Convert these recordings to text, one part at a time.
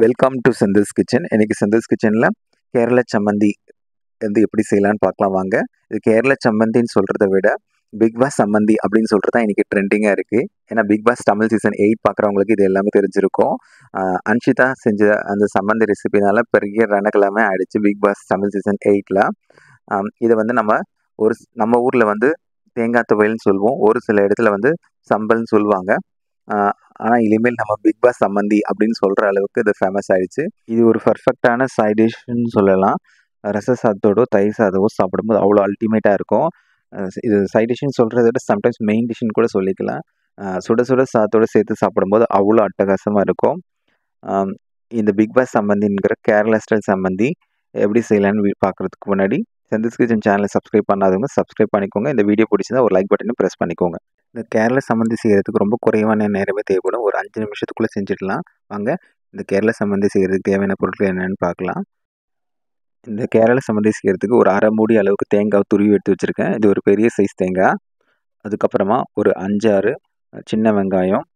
Welcome to Senthil's kitchen. இன்னைக்கு செந்தில்ஸ் கிச்சனில் கேரளா சம்மந்தி வந்து எப்படி செய்யலான்னு பார்க்கலாம் வாங்க. இது கேரளா சம்மந்தின்னு சொல்கிறத விட பிக் பாஸ் சம்மந்தி அப்படின்னு சொல்கிறது தான் இன்றைக்கி ட்ரெண்டிங்காக இருக்குது. ஏன்னா பிக் பாஸ் தமிழ் சீசன் 8 பார்க்குறவங்களுக்கு இது எல்லாமே தெரிஞ்சிருக்கும். அன்ஷிதா செஞ்ச அந்த சம்மந்தி ரெசிபினால பெரிய ரணக்கலாமே ஆயிடுச்சு பிக் பாஸ் தமிழ் சீசன் 8ல். இதை வந்து நம்ம ஊரில் வந்து தேங்காய் துவையல்னு சொல்லுவோம், ஒரு சில இடத்துல வந்து சம்பல்னு சொல்லுவாங்க. ஆனால் இனிமேல் நம்ம பிக் பாஸ் சம்மந்தி அப்படின்னு சொல்கிற அளவுக்கு இது ஃபேமஸ் ஆகிடுச்சு. இது ஒரு பர்ஃபெக்டான சைட் டிஷ்ன்னு சொல்லலாம். ரச சாதத்தோட தயிர் சாதமோ சாப்பிடும்போது அவ்வளோ அல்டிமேட்டாக இருக்கும். இது சைட் டிஷ்ஷுன்னு சொல்கிறத விட சம்டைம்ஸ் மெயின் டிஷ்ஷுன்னு கூட சொல்லிக்கலாம். சுட சுட சாதத்தோடு சேர்த்து சாப்பிடும்போது அவ்வளோ அட்டகாசமாக இருக்கும். இந்த பிக் பாஸ் சம்மந்திங்கிற கேரளா ஸ்டைல் சம்மந்தி எப்படி செய்யலான்னு பார்க்குறதுக்கு முன்னாடி செந்தில்ஸ் கிச்சன் சேனலை சப்ஸ்கிரைப் பண்ணாதவங்க சப்ஸ்கிரைப் பண்ணிக்கோங்க. இந்த வீடியோ பிடிச்சிருந்தா ஒரு லைக் பட்டனையும் ப்ரெஸ் பண்ணிக்கோங்க. இந்த கேரளா சம்மந்தி செய்கிறதுக்கு ரொம்ப குறைவான நேரமே தேவைப்படும். ஒரு 5 நிமிஷத்துக்குள்ளே செஞ்சிடலாம். வாங்க இந்த கேரளா சம்மந்தி செய்கிறதுக்கு தேவையான பொருட்கள் என்னென்னு பார்க்கலாம். இந்த கேரளா சம்மந்தி செய்கிறதுக்கு ஒரு அரை மூடி அளவுக்கு தேங்காய் துருவி எடுத்து வச்சுருக்கேன். இது ஒரு பெரிய சைஸ் தேங்காய். அதுக்கப்புறமா ஒரு 5-6 சின்ன வெங்காயம்,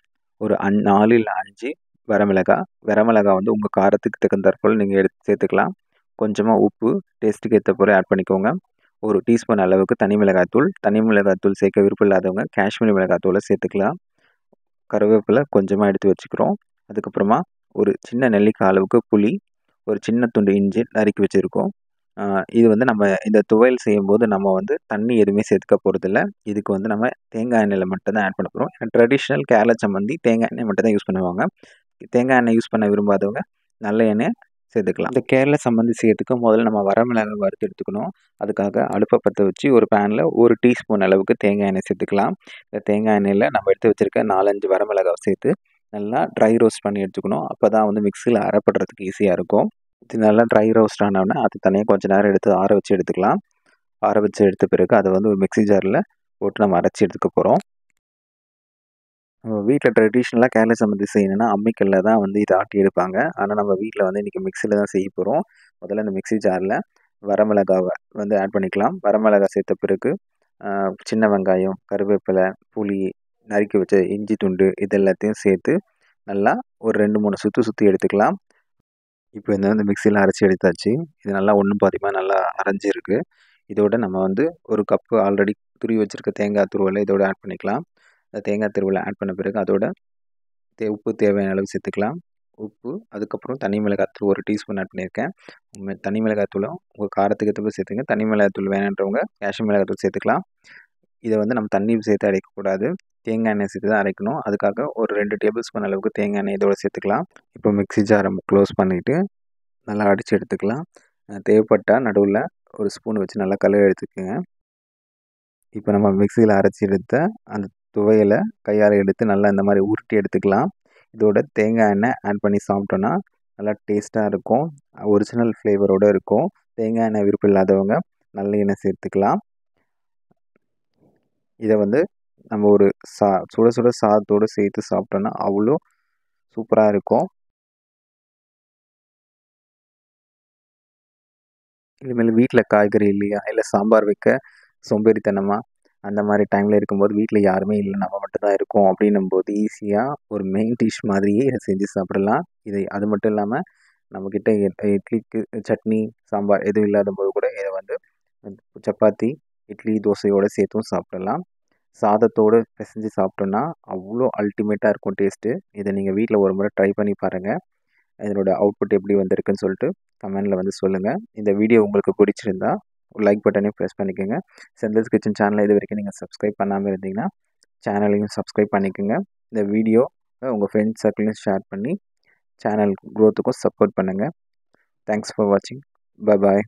ஒரு 4 இல்லை 5 வரமிளகாய் வந்து உங்கள் காரத்துக்கு தகுந்தாற்போல் நீங்கள் எடுத்து சேர்த்துக்கலாம். கொஞ்சமாக உப்பு டேஸ்ட்டுக்கு ஏற்ற போல் ஆட் பண்ணிக்கோங்க. ஒரு டீஸ்பூன் அளவுக்கு தனி மிளகாய்த்தூள் சேர்க்க விருப்பம் இல்லாதவங்க காஷ்மீரி மிளகாய்த்தூளை சேர்த்துக்கலாம். கருவேப்பிலை கொஞ்சமாக எடுத்து வச்சுக்கிறோம். அதுக்கப்புறமா ஒரு சின்ன நெல்லிக்காய் அளவுக்கு புளி, ஒரு சின்ன துண்டு இஞ்சி நறுக்கி வச்சுருக்கோம். இது வந்து நம்ம இந்த துவையல் செய்யும்போது நம்ம வந்து தண்ணி எதுவுமே சேர்த்துக்க போகிறதில்ல. இதுக்கு வந்து நம்ம தேங்காய் எண்ணெயில் மட்டும்தான் ஆட் பண்ண போகிறோம். ட்ரெடிஷ்னல் கேரளா சம்மந்தி தேங்காய் எண்ணெய் மட்டும் தான் யூஸ் பண்ணுவாங்க. தேங்காய் எண்ணெய் யூஸ் பண்ண விரும்பாதவங்க நல்ல எண்ணெய் சேர்த்துக்கலாம். இந்த கேரளா சம்மந்தி செய்யறதுக்கு முதல்ல நம்ம வரமிளகாய் வறுத்து எடுத்துக்கணும். அதுக்காக அடுப்பை பற்ற வச்சு ஒரு பேனில் 1 டீஸ்பூன் அளவுக்கு தேங்காய் எண்ணெய் சேர்த்துக்கலாம். இந்த தேங்காய் எண்ணெயில் நம்ம எடுத்து வச்சுருக்க 4-5 வரமிளகாய் சேர்த்து நல்லா ட்ரை ரோஸ்ட் பண்ணி எடுத்துக்கணும். அப்போ தான் வந்து மிக்சியில் அரைப்படுறதுக்கு ஈஸியாக இருக்கும். இது நல்லா ட்ரை ரோஸ்ட் ஆனோடனே அது தனியாக கொஞ்சம் நேரம் எடுத்து ஆற வச்சு எடுத்துக்கலாம். ஆற வச்சு எடுத்த பிறகு அதை வந்து ஒரு மிக்சி ஜாரில் போட்டு நம்ம அரைச்சி எடுத்துக்க போகிறோம். நம்ம வீட்டில் ட்ரெடிஷ்னலாக கேரளா சம்மந்தி செய்யணும்னா அம்மிக்கல்ல தான் வந்து இதை ஆட்டி எடுப்பாங்க. ஆனால் நம்ம வீட்டில் வந்து இன்றைக்கி மிக்சியில் தான் செய்ய போகிறோம். முதல்ல இந்த மிக்சி ஜாரில் வரமிளகாவை வந்து ஆட் பண்ணிக்கலாம். வரமிளகாய் சேர்த்த பிறகு சின்ன வெங்காயம், கருவேப்பிலை, புளி, நறுக்கி வச்ச இஞ்சி துண்டு இது எல்லாத்தையும் சேர்த்து நல்லா ஒரு 2-3 சுற்றி எடுத்துக்கலாம். இப்போ இந்த வந்து மிக்சியில் அரைச்சி எடுத்தாச்சு. இது நல்லா ஒன்றும் பாதியமாக நல்லா அரைஞ்சிருக்கு. இதோட நம்ம வந்து ஒரு கப்பு ஆல்ரெடி துருவி வச்சுருக்க தேங்காய் துருவலை இதோட ஆட் பண்ணிக்கலாம். அந்த தேங்காய் துருவலை ஆட் பண்ண பிறகு அதோட உப்பு தேவையான அளவு சேர்த்துக்கலாம். உப்பு, அதுக்கப்புறம் தனி மிளகாய்த்தூள் 1 டீஸ்பூன் ஆட் பண்ணியிருக்கேன். தனி மிளகாய்த்தூளும் உங்கள் காரத்துக்கு ஏற்ற போய் சேர்த்துங்க. தனி மிளகாய்த்தூள் வேணுன்றவங்க காஷ்மீரி மிளகாய்த்தூள் சேர்த்துக்கலாம். இதை வந்து நம்ம தண்ணி சேர்த்து அரைக்கக்கூடாது, தேங்காய் எண்ணெய் சேர்த்து தான் அரைக்கணும். அதுக்காக ஒரு 2 டேபிள் ஸ்பூன் அளவுக்கு தேங்காய் எண்ணெய் இதோடு சேர்த்துக்கலாம். இப்போ மிக்சி ஜாரை க்ளோஸ் பண்ணிவிட்டு நல்லா அடித்து எடுத்துக்கலாம். தேவைப்பட்டால் நடுவில் ஒரு ஸ்பூன் வச்சு நல்லா கழுவி எடுத்துக்கோங்க. இப்போ நம்ம மிக்சியில் அரைச்சி எடுத்த அந்த துவையலை கையால் எடுத்து நல்லா இந்த மாதிரி உருட்டி எடுத்துக்கலாம். இதோட தேங்காய் எண்ணெய் ஆட் பண்ணி சாப்பிட்டோன்னா நல்லா டேஸ்ட்டாக இருக்கும். ஒரிஜினல் ஃப்ளேவரோடு இருக்கும். தேங்காய் எண்ணெய் விருப்பம் இல்லாதவங்க நல்லெண்ணெய் சேர்த்துக்கலாம். இதை வந்து நம்ம ஒரு சுட சுட சாதத்தோடு சேர்த்து சாப்பிட்டோன்னா அவ்வளோ சூப்பராக இருக்கும். இனிமேல் வீட்டில் காய்கறி இல்லையா, இல்லை சாம்பார் வைக்க சோம்பேறித்தனமாக அந்த மாதிரி டைமில் இருக்கும்போது வீட்டில் யாருமே இல்லை, நம்ம மட்டும் தான் இருக்கோம் அப்படின்னும்போது ஈஸியாக ஒரு மெயின் டிஷ் மாதிரியே இதை செஞ்சு சாப்பிடலாம். அது மட்டும் இல்லாமல் நம்மக்கிட்ட இட்லிக்கு சட்னி, சாம்பார் எதுவும் இல்லாத போது கூட இதை வந்து சப்பாத்தி, இட்லி, தோசையோடு சேர்த்தும் சாப்பிடலாம். சாதத்தோடு பிசைஞ்சு சாப்பிட்டோன்னா அவ்வளோ அல்டிமேட்டாக இருக்கும் டேஸ்ட்டு. இதை நீங்கள் வீட்டில் ஒரு முறை ட்ரை பண்ணி பாருங்கள். இதனோட அவுட்புட் எப்படி வந்திருக்குன்னு சொல்லிட்டு கமெண்டில் வந்து சொல்லுங்கள். இந்த வீடியோ உங்களுக்கு பிடிச்சிருந்தா ஒரு லைக் பட்டனையும் ப்ரெஸ் பண்ணிக்கோங்க. செந்தில்ஸ் கிச்சன் சேனலை இது வரைக்கும் நீங்கள் சப்ஸ்கிரைப் பண்ணாமல் இருந்தீங்கன்னா சேனலையும் சப்ஸ்கிரைப் பண்ணிக்கோங்க. இந்த வீடியோ உங்கள் ஃப்ரெண்ட்ஸ் சர்க்கிளையும் ஷேர் பண்ணி சேனல் க்ரோத்துக்கும் சப்போர்ட் பண்ணுங்கள். தேங்க்ஸ் ஃபார் வாட்சிங். பாய்.